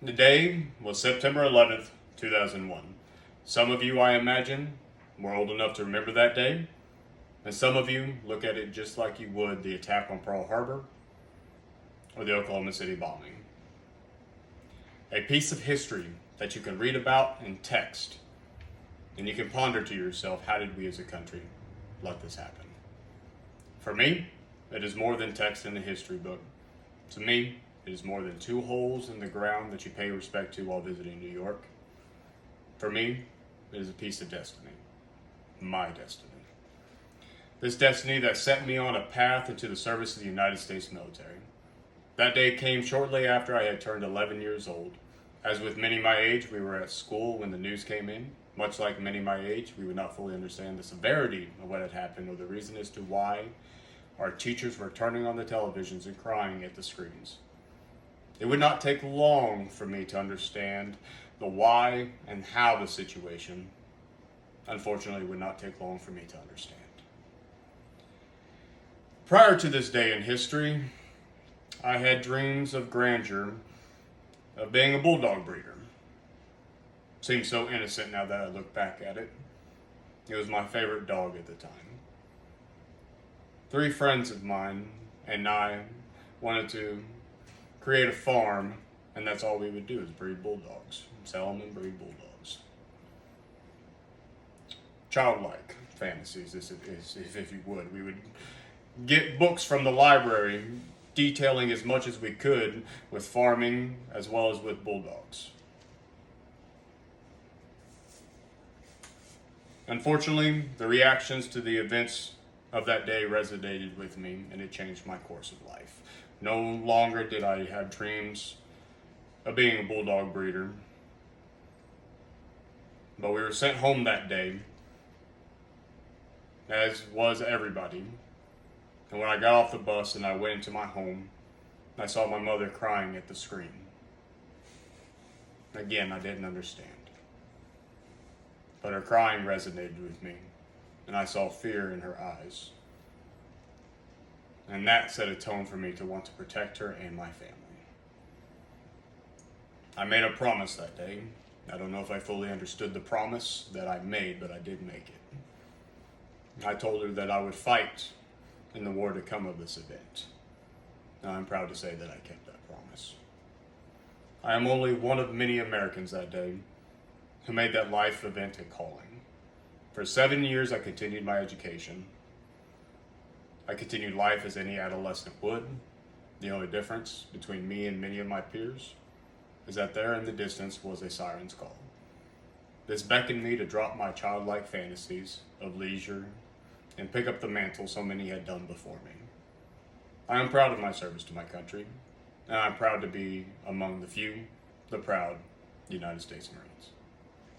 The day was September 11th, 2001. Some of you, I imagine, were old enough to remember that day, and some of you look at it just like you would the attack on Pearl Harbor or the Oklahoma City bombing. A piece of history that you can read about in text, and you can ponder to yourself, how did we as a country let this happen? For me, it is more than text in a history book. To me, it is more than two holes in the ground that you pay respect to while visiting New York. For me, it is a piece of destiny. My destiny. This destiny that set me on a path into the service of the United States military. That day came shortly after I had turned 11 years old. As with many my age, we were at school when the news came in. Much like many my age, we would not fully understand the severity of what had happened or the reason as to why our teachers were turning on the televisions and crying at the screens. It would not take long for me to understand the why and how the situation. Unfortunately, it would not take long for me to understand. Prior to this day in history, I had dreams of grandeur, of being a bulldog breeder. Seems so innocent now that I look back at it. It was my favorite dog at the time. 3 friends of mine and I wanted to create a farm, and that's all we would do is breed bulldogs. Sell them and breed bulldogs. Childlike fantasies, if you would. We would get books from the library detailing as much as we could with farming as well as with bulldogs. Unfortunately, the reactions to the events of that day resonated with me, and it changed my course of life. No longer did I have dreams of being a bulldog breeder, but we were sent home that day, as was everybody. And when I got off the bus and I went into my home, I saw my mother crying at the screen. Again, I didn't understand. But her crying resonated with me, and I saw fear in her eyes. And that set a tone for me to want to protect her and my family. I made a promise that day. I don't know if I fully understood the promise that I made, but I did make it. I told her that I would fight in the war to come of this event. Now, I'm proud to say that I kept that promise. I am only one of many Americans that day who made that life event a calling. For 7 years, I continued my education. I continued life as any adolescent would. The only difference between me and many of my peers is that there in the distance was a siren's call. This beckoned me to drop my childlike fantasies of leisure and pick up the mantle so many had done before me. I am proud of my service to my country, and I'm proud to be among the few, the proud United States Marines.